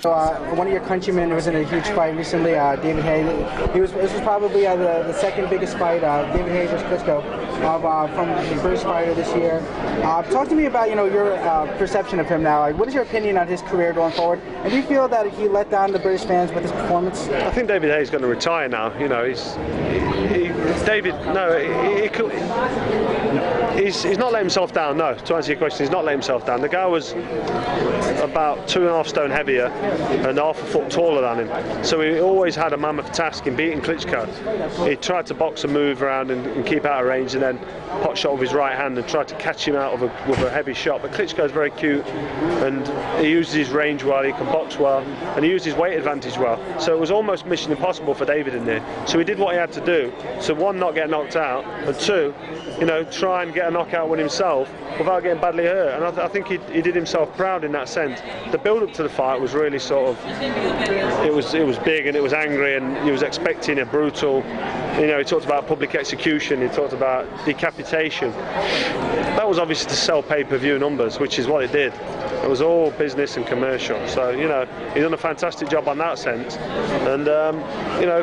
So, one of your countrymen was in a huge fight recently, David Haye. This was probably the second biggest fight, David Haye versus Klitschko, from the British fighter this year. Talk to me about your perception of him now. Like, what is your opinion on his career going forward? And do you feel that he let down the British fans with his performance? I think David Haye's going to retire now. He's not let himself down. No, to answer your question, he's not let himself down. The guy was about 2.5 stone heavier and half a foot taller than him, so he always had a mammoth task in beating Klitschko. He tried to box and move around and keep out of range, and then pot shot with his right hand and tried to catch him out with a heavy shot. But Klitschko's very cute, and he uses his range well, he can box well, and he used his weight advantage well. So it was almost mission impossible for David in there. So he did what he had to do. So one, not get knocked out, and two, try and get a knockout win himself without getting badly hurt. And I think he did himself proud in that sense. The build-up to the fight was really sort of, it was big and it was angry, and he was expecting a brutal, he talked about public execution, he talked about decapitation. That was obviously to sell pay-per-view numbers, which is what it did. It was all business and commercial. So, he's done a fantastic job on that sense. And,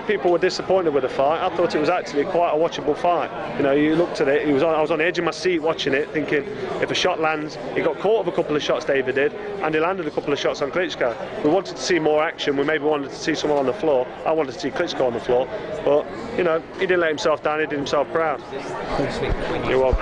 people were disappointed with the fight. I thought it was actually quite a watchable fight. You looked at it, I was on the edge of my seat watching it, thinking if a shot lands, he got caught with a couple of shots, David did, and he landed a couple of shots on Klitschko. We wanted to see more action. We maybe wanted to see someone on the floor. I wanted to see Klitschko on the floor. But, he didn't let himself down. He did himself proud. Thanks. You're welcome.